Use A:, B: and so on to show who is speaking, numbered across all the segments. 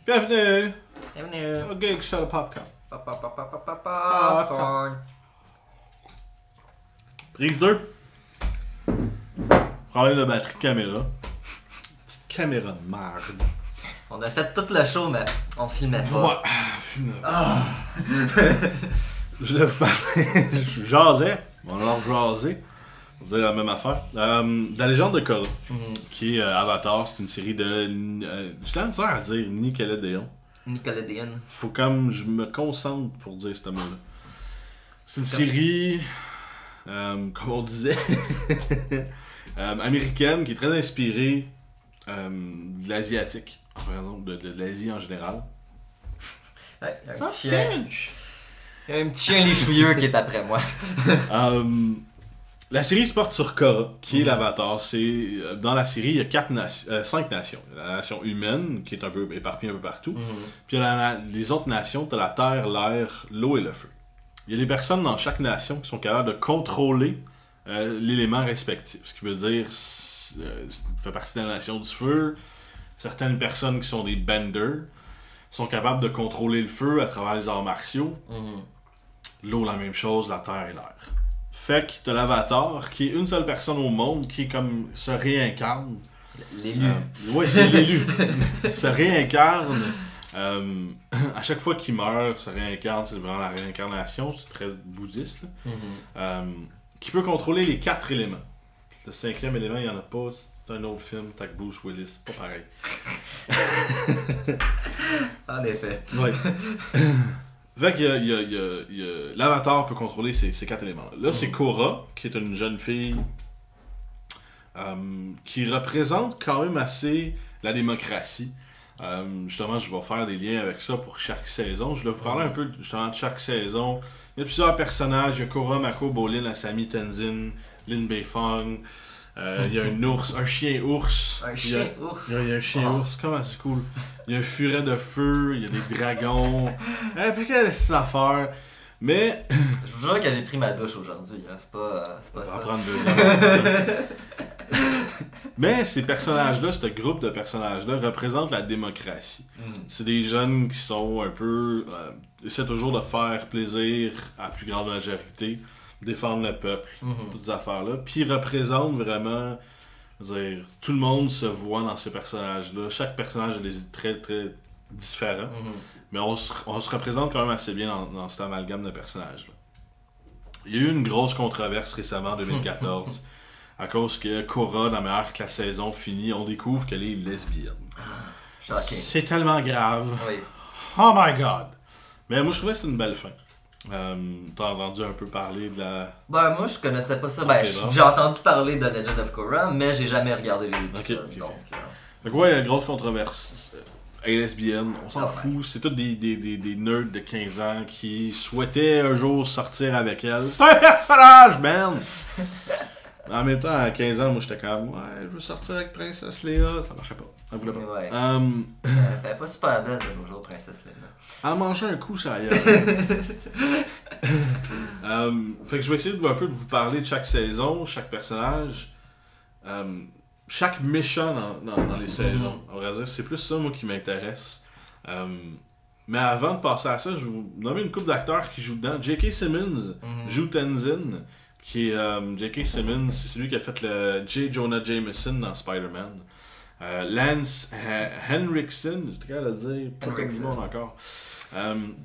A: Bienvenue
B: Bienvenue
A: au Geek Show Popcorn.
B: Popcorn.
A: Prise 2. Problème de batterie caméra. Petite caméra de merde.
B: On a fait tout le show, mais on filmait pas.
A: Ouais, film Je l'ai parlé. Je jasais. On a jasé. On va dire la même affaire. La légende de Korra, qui est Avatar, c'est une série de. Je t'aime ça à dire Nickelodeon.
B: Nickelodeon.
A: Faut comme je me concentre pour dire ce mot-là. C'est une série, comme on disait, américaine qui est très inspirée de l'asiatique, par exemple de l'Asie en général.
B: Ouais, il y a
A: Ça
B: un petit chien.
A: pinch!
B: Il y a un petit chien léchouilleux qui est après moi.
A: La série se porte sur Korra, qui est l'avatar. Dans la série, il y a 5 nations. La nation humaine, qui est un peu éparpillée un peu partout. Puis il y a les autres nations, tu as la terre, l'air, l'eau et le feu. Il y a des personnes dans chaque nation qui sont capables de contrôler l'élément respectif. Ce qui veut dire, tu fais partie de la nation du feu. Certaines personnes qui sont des benders sont capables de contrôler le feu à travers les arts martiaux. L'eau, la même chose, la terre et l'air. Fait que t'as l'avatar, qui est une seule personne au monde qui comme se réincarne.
B: L'élu.
A: Oui, c'est l'élu. Se réincarne. À chaque fois qu'il meurt, se réincarne, c'est vraiment la réincarnation, c'est très bouddhiste. Qui peut contrôler les 4 éléments. Le 5e élément, il n'y en a pas. C'est un autre film, t'as Bruce Willis, pas pareil.
B: En effet.
A: Ouais. Fait que l'avatar peut contrôler ces 4 éléments. Là, c'est Korra, qui est une jeune fille qui représente quand même assez la démocratie. Justement, je vais faire des liens avec ça pour chaque saison. Je vais vous parler un peu justement de chaque saison. Il y a plusieurs personnages. Il y a Korra, Mako, Bolin, Asami, Tenzin, Lin Beifong. Il y a un ours, un chien ours.
B: Un chien ours.
A: Il y a un chien ours, comment c'est cool. Il y a un furet de feu, il y a des dragons. Puis quelle est cette affaire? Mais.
B: Je vous jure que j'ai pris ma douche aujourd'hui. Hein. C'est pas
A: On va
B: ça.
A: prendre deux. Mais ces personnages-là, ce groupe de personnages-là, représente la démocratie. C'est des jeunes qui sont un peu. Essaient toujours de faire plaisir à la plus grande majorité, défendre le peuple, toutes ces affaires-là. Puis ils représentent vraiment. Dire, tout le monde se voit dans ces personnages-là. Chaque personnage a des idées très très différents. Mais on se représente quand même assez bien dans cet amalgame de personnages-là. Il y a eu une grosse controverse récemment en 2014. À cause que Korra, dans la meilleure que la saison finit, on découvre qu'elle est lesbienne.
B: Choqué.
A: C'est tellement grave.
B: Oui.
A: Oh my god! Mais moi je trouvais que c'était une belle fin. T'as entendu un peu parler de la...
B: Ben, moi, je connaissais pas ça.
A: Ok,
B: Ben,
A: bon.
B: j'ai entendu parler de Legend of Korra, mais j'ai jamais regardé les épisodes.
A: Ok.
B: Donc,
A: Fait que ouais, il y a une grosse controverse. Elle est lesbienne, on s'en
B: Ah,
A: fout. C'est tous des nerds de 15 ans qui souhaitaient un jour sortir avec elle. C'est un personnage, man! En même temps, à 15 ans, moi j'étais comme, ouais, je veux sortir avec Princesse Léa. Ça marchait pas. Elle voulait pas.
B: Ouais. Elle est pas super belle de nos jours, Princesse Léa.
A: Elle mangeait un coup, ça y est. Fait que je vais essayer un peu de vous parler de chaque saison, chaque personnage, chaque méchant dans les saisons. On va dire, c'est plus ça, moi, qui m'intéresse. Mais avant de passer à ça, je vais vous nommer une couple d'acteurs qui jouent dedans. J.K. Simmons joue Tenzin, qui est J.K. Simmons, c'est celui qui a fait le J. Jonah Jameson dans Spider-Man. Lance Henriksen, j'ai capable de le dire, pas comme du monde encore,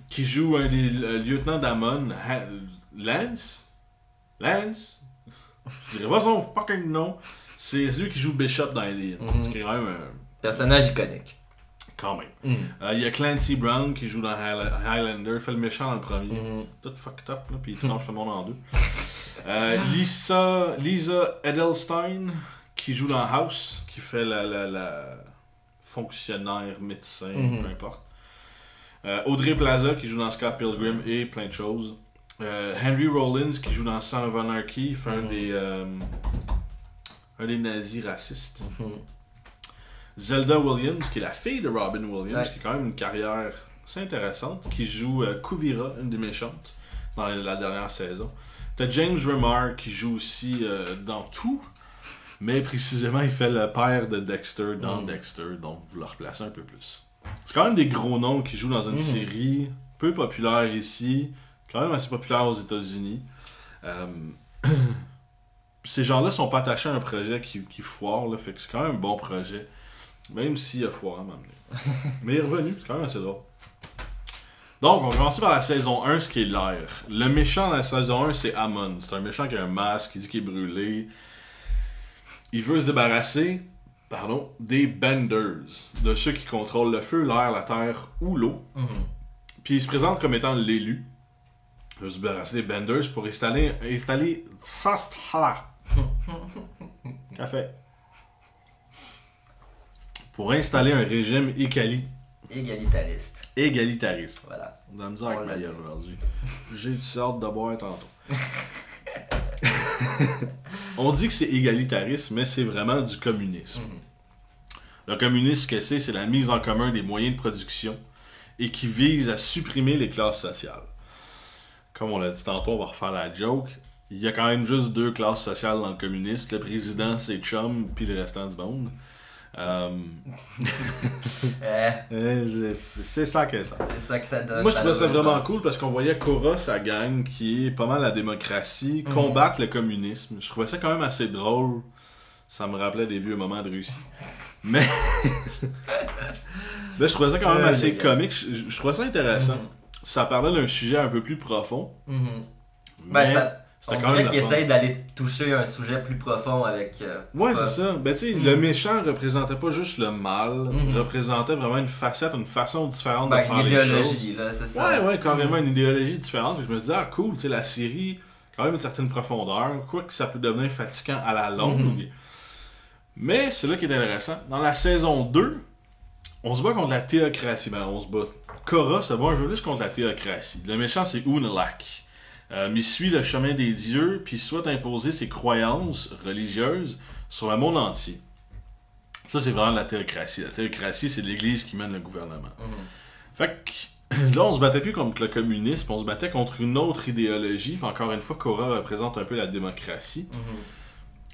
A: qui joue un des lieutenants d'Amon. Lance? Je dirais pas son fucking nom. C'est celui qui joue Bishop dans Alien. Qui est quand même
B: Personnage iconique.
A: quand même. Il y a Clancy Brown qui joue dans Highlander, fait le méchant dans le premier. Tout fucked up, là, puis il tranche le monde en deux. Lisa Edelstein qui joue dans House, qui fait la fonctionnaire, médecin, peu importe. Audrey Plaza qui joue dans Scott Pilgrim et plein de choses. Henry Rollins qui joue dans Son of Anarchy, fait un des nazis racistes. Zelda Williams, qui est la fille de Robin Williams, qui a quand même une carrière assez intéressante, qui joue Kuvira, une des méchantes, dans la dernière saison. T'as James Remar qui joue aussi dans tout, mais précisément il fait le père de Dexter dans Dexter, donc vous le replacez un peu plus. c'est quand même des gros noms qui jouent dans une série peu populaire ici, quand même assez populaire aux États-Unis. Ces gens-là sont pas attachés à un projet qui foire, là, fait que c'est quand même un bon projet. Même s'il a foiré à m'amener. Mais il est revenu, c'est quand même assez drôle. Donc, on va commencer par la saison 1, ce qui est l'air. Le méchant dans la saison 1, c'est Amon. C'est un méchant qui a un masque, qui dit qu'il est brûlé. Il veut se débarrasser, des Benders, de ceux qui contrôlent le feu, l'air, la terre ou l'eau. Puis il se présente comme étant l'élu. Il veut se débarrasser des Benders pour installer... Café. Pour installer un régime égalitariste.
B: Voilà.
A: On a la misère avec ma gueule aujourd'hui. J'ai du sorte de boire tantôt. On dit que c'est égalitariste, mais c'est vraiment du communisme. Le communisme, ce que c'est la mise en commun des moyens de production et qui vise à supprimer les classes sociales. Comme on l'a dit tantôt, on va refaire la joke. Il y a quand même juste 2 classes sociales dans le communisme. Le président, c'est Chum, puis le restant du monde. C'est ça que ça.
B: C'est ça que ça donne.
A: Moi, je trouvais ça vraiment cool parce qu'on voyait Korra, sa gang, qui est pas mal la démocratie, combattre le communisme. Je trouvais ça quand même assez drôle. Ça me rappelait des vieux moments de Russie. Mais là, je trouvais ça quand même assez comique. Je trouvais ça intéressant. Ça parlait d'un sujet un peu plus profond. Mais
B: on dirait qu'il essaye d'aller toucher un sujet plus profond avec...
A: ouais, c'est ça. Ben, tu sais, le méchant représentait pas juste le mal, il représentait vraiment une facette, une façon différente de faire les choses.
B: Une idéologie, là, c'est ça.
A: Ouais, carrément une idéologie différente. Je me disais, cool, tu sais, la série, quand même une certaine profondeur, quoique ça peut devenir fatigant à la longue. Mais c'est là qui est intéressant. Dans la saison 2, on se bat contre la théocratie. Ben, on se bat. Korra se bat un peu plus contre la théocratie. Le méchant, c'est Unalaq. Il suit le chemin des dieux, puis il souhaite imposer ses croyances religieuses sur le monde entier. Ça, c'est vraiment la théocratie. La théocratie, c'est l'Église qui mène le gouvernement. Fait que là, on se battait plus contre le communisme, on se battait contre une autre idéologie. Puis encore une fois, Korra représente un peu la démocratie.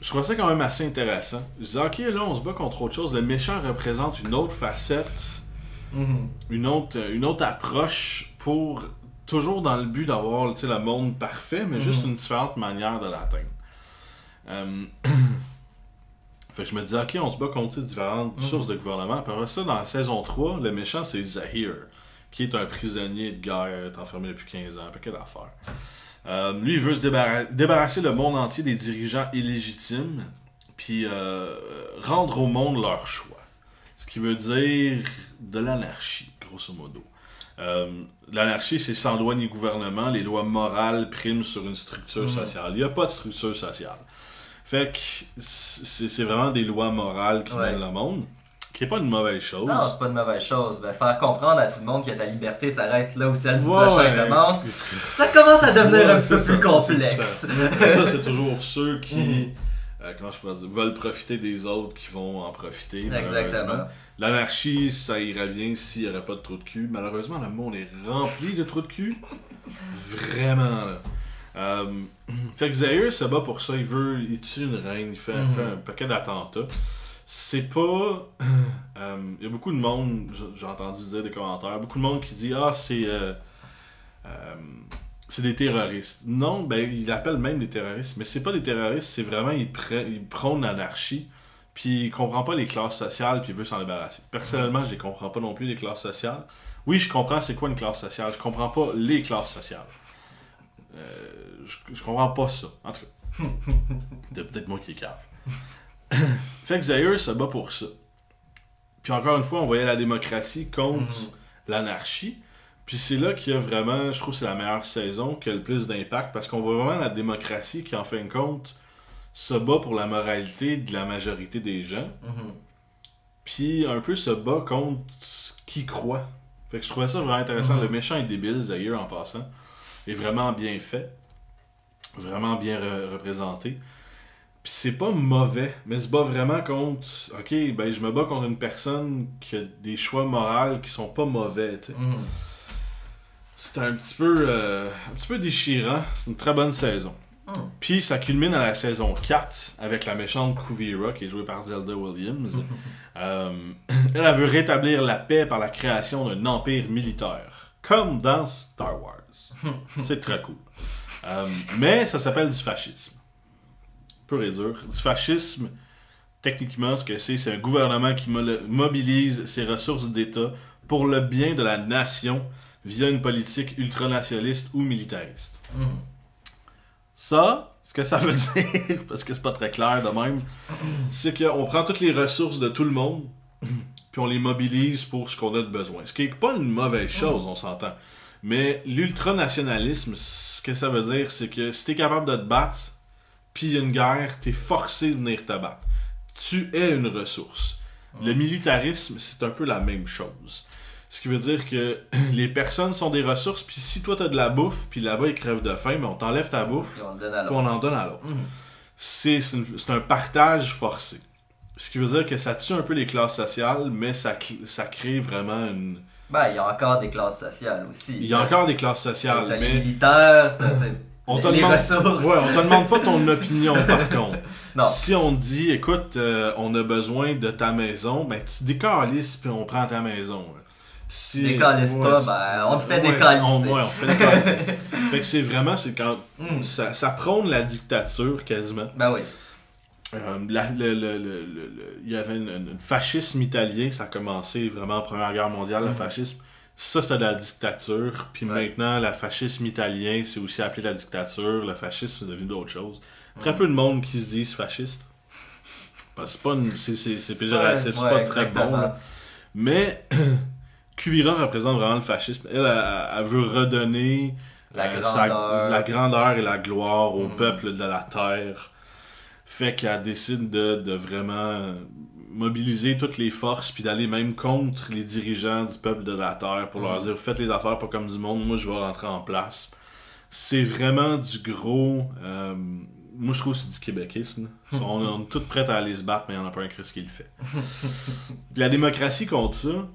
A: Je trouvais ça quand même assez intéressant. Je disais, ok, là, on se bat contre autre chose. Le méchant représente une autre facette, une autre approche pour... Toujours dans le but d'avoir le monde parfait, mais juste une différente manière de l'atteindre. Fait que je me disais, ok, on se bat contre différentes sources de gouvernement. Après ça, dans la saison 3, le méchant, c'est Zahir, qui est un prisonnier de guerre, est enfermé depuis 15 ans, un paquet d'affaires. Lui, il veut se débarrasser le monde entier des dirigeants illégitimes, puis rendre au monde leur choix. Ce qui veut dire de l'anarchie, grosso modo. L'anarchie, c'est sans loi ni gouvernement, les lois morales priment sur une structure sociale. Il n'y a pas de structure sociale. Fait que c'est vraiment des lois morales qui mènent le monde, qui n'est pas une mauvaise chose.
B: Non, c'est pas une mauvaise chose. Ben, faire comprendre à tout le monde que ta liberté s'arrête là où celle du prochain commence, ça commence à devenir un peu plus complexe.
A: Ça, c'est toujours ceux qui... comment je pourrais dire, veulent profiter des autres qui vont en profiter.
B: Exactement.
A: L'anarchie, ça irait bien s'il n'y aurait pas de trou de cul. Malheureusement, le monde est rempli de trous de cul. Vraiment, là. Fait que Zahir se bat pour ça. Il tue une reine, il fait un paquet d'attentats. C'est pas... Il y a beaucoup de monde, j'ai entendu dire des commentaires, beaucoup de monde qui dit « Ah, c'est des terroristes. » Non, ben il appelle même des terroristes, mais c'est pas des terroristes, c'est vraiment, il prône l'anarchie, puis il comprend pas les classes sociales, puis il veut s'en débarrasser. Personnellement, je les comprends pas non plus, les classes sociales. Oui, je comprends c'est quoi une classe sociale, je comprends pas les classes sociales. Je comprends pas ça, en tout cas. C'est peut-être moi qui est cave. Fait que Zahir se bat pour ça. Puis encore une fois, on voyait la démocratie contre l'anarchie. Puis c'est là qu'il y a vraiment, je trouve que c'est la meilleure saison qui a le plus d'impact, parce qu'on voit vraiment la démocratie qui, en fin de compte, se bat pour la moralité de la majorité des gens. Puis un peu se bat contre ce qu'ils croient. Fait que je trouvais ça vraiment intéressant. Le méchant est débile, Zahir, en passant. Est vraiment bien fait. Vraiment bien représenté. Puis c'est pas mauvais, mais se bat vraiment contre... Ok, ben je me bats contre une personne qui a des choix moraux qui sont pas mauvais, tu sais. C'est un petit peu déchirant. C'est une très bonne saison. Puis ça culmine à la saison 4 avec la méchante Kuvira qui est jouée par Zelda Williams. Elle veut rétablir la paix par la création d'un empire militaire, comme dans Star Wars. C'est très cool. Mais ça s'appelle du fascisme. Pur et dur. Du fascisme, techniquement, ce que c'est un gouvernement qui mobilise ses ressources d'État pour le bien de la nation via une politique ultranationaliste ou militariste. Ça, ce que ça veut dire, parce que c'est pas très clair de même, c'est qu'on prend toutes les ressources de tout le monde, puis on les mobilise pour ce qu'on a de besoin. Ce qui est pas une mauvaise chose, on s'entend. Mais l'ultranationalisme, ce que ça veut dire, c'est que si t'es capable de te battre, puis il y a une guerre, t'es forcé de venir te battre. Tu es une ressource. Le militarisme, c'est un peu la même chose. Ce qui veut dire que les personnes sont des ressources, puis si toi t'as de la bouffe, puis là-bas ils crèvent de faim, mais on t'enlève ta bouffe, puis on en donne à l'autre. C'est un partage forcé. Ce qui veut dire que ça tue un peu les classes sociales, mais ça crée vraiment une...
B: Ben, il y a encore des classes sociales aussi.
A: Il y a encore des classes sociales,
B: t'as
A: mais...
B: les militaires,
A: on te
B: les
A: demande...
B: ressources.
A: Ouais, on te demande pas ton opinion, par contre.
B: Non.
A: Si on te dit, écoute, on a besoin de ta maison, ben tu décalisses, puis on prend ta maison. Si...
B: Décalisses pas, ben on te fait décalisser.
A: On fait décalisser. Fait que c'est vraiment, c'est quand... Ça prône la dictature, quasiment.
B: Ben oui.
A: Il y avait un fascisme italien, ça a commencé vraiment en Première Guerre mondiale, le fascisme. Ça, c'était de la dictature. Puis maintenant, le fascisme italien, c'est aussi appelé la dictature. Le fascisme, c'est devenu d'autres choses. Très peu de monde qui se disent fasciste. Parce que c'est péjoratif, c'est pas très bon. Là. Mais Kuvira représente vraiment le fascisme. Elle veut redonner la grandeur et la gloire au peuple de la terre. Fait qu'elle décide de vraiment mobiliser toutes les forces puis d'aller même contre les dirigeants du peuple de la terre pour leur dire faites les affaires pas comme du monde, moi je vais rentrer en place. C'est vraiment du gros... moi je trouve que c'est du québéquisme. On est tous prêts à aller se battre, mais il n'y en a pas un Christ qui le fait. La démocratie contre ça,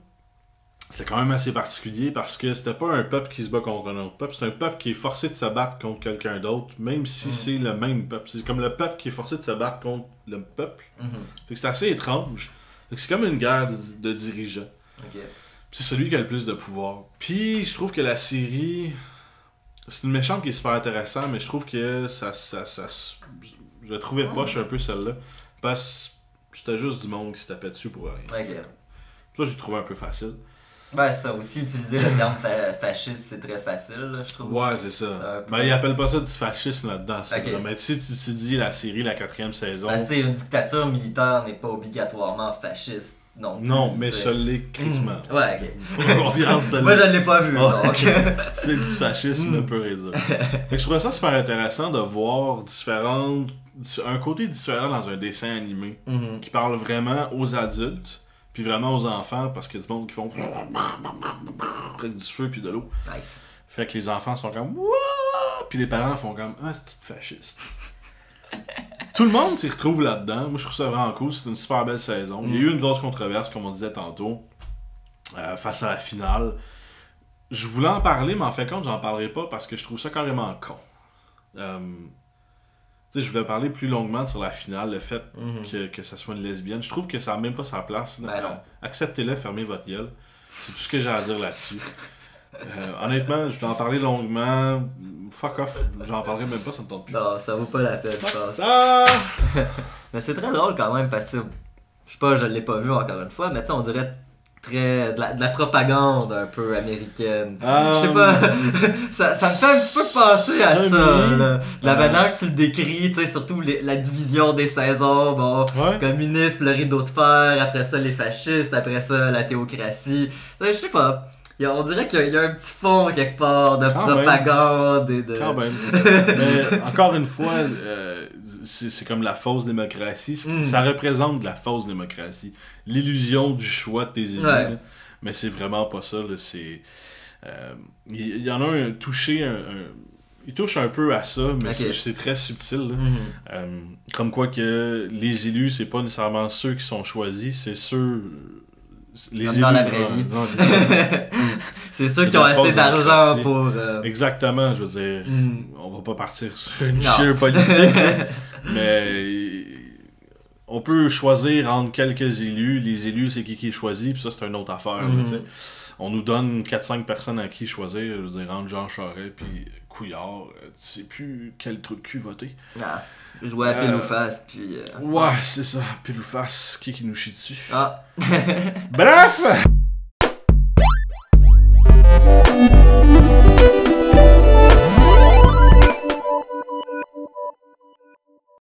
A: c'était quand même assez particulier parce que c'était pas un peuple qui se bat contre un autre peuple, c'est un peuple qui est forcé de se battre contre quelqu'un d'autre, même si c'est le même peuple. C'est comme le peuple qui est forcé de se battre contre le peuple. Fait que c'est assez étrange. Fait que c'est comme une guerre de dirigeants.
B: Okay.
A: C'est celui qui a le plus de pouvoir. Puis je trouve que la série, c'est une méchante qui est super intéressante, mais je trouve que ça je la trouvais poche un peu celle-là, parce que c'était juste du monde qui se tapait dessus pour rien.
B: Okay.
A: Ça j'ai trouvé un peu facile.
B: Ben ça aussi, utiliser le terme fasciste, c'est très facile, là, je trouve.
A: Ouais, c'est ça. Ben, ils appellent pas ça du fascisme là-dedans. Okay. Mais si tu dis la série, la 4e saison...
B: Ben, une dictature militaire n'est pas obligatoirement fasciste.
A: Non, mais ça l'est crissement.
B: Ouais, ok. Moi, je l'ai pas vu. Donc.
A: C'est du fascisme pur et dur. Fait que je trouvais ça super intéressant de voir un côté différent dans un dessin animé qui parle vraiment aux adultes. Puis vraiment aux enfants, parce qu'il y a du monde qui font avec du feu puis de l'eau.
B: Nice.
A: Fait que les enfants sont comme wouah! Puis les parents font comme ah, c'est fasciste. Tout le monde s'y retrouve là-dedans. Moi, je trouve ça vraiment cool. C'est une super belle saison. Il y a eu une grosse controverse, comme on disait tantôt, face à la finale. Je voulais en parler, mais en fait, compte, j'en parlerai pas parce que je trouve ça carrément con. Tu sais, je voulais parler plus longuement sur la finale, le fait que ça soit une lesbienne. Je trouve que ça n'a même pas sa place.
B: Ben non.
A: Acceptez-le, fermez votre gueule. C'est tout ce que j'ai à dire là-dessus. Honnêtement, je vais en parler longuement. Fuck off, j'en parlerai même pas, ça me tente plus.
B: Non, ça vaut pas la peine, je pense. Mais c'est très drôle quand même, parce que je sais pas, je l'ai pas vu encore une fois, mais tu sais, on dirait très de la propagande un peu américaine. Je sais pas, ça me fait un petit peu penser à ça, là. La manière que tu le décris, tu sais, surtout la division des saisons, bon, communisme, le rideau de fer, après ça les fascistes, après ça la théocratie. Je sais pas. On dirait qu'il y a un petit fond quelque part de propagande et de...
A: Quand même. Mais encore une fois, c'est comme la fausse démocratie. Ça représente la fausse démocratie. L'illusion du choix de tes élus. Ouais. Mais c'est vraiment pas ça. Il y en a un touché... Il touche un peu à ça, mais c'est très subtil. Comme quoi que les élus, c'est pas nécessairement ceux qui sont choisis, c'est
B: Dans la vraie vie. Non, c'est ça. C'est ceux qui ont assez d'argent pour...
A: Exactement, je veux dire, on va pas partir sur une chire politique, mais on peut choisir entre quelques élus. Les élus, c'est qui est choisi, puis ça, c'est une autre affaire. Là, on nous donne 4-5 personnes à qui choisir, je veux dire, entre Jean Charest puis Couillard, tu sais plus quel truc de cul voter.
B: Ah, jouer à pile ou face, puis...
A: Ouais, c'est ça, pile ou face, qui nous chie dessus.
B: Ah.
A: Bref!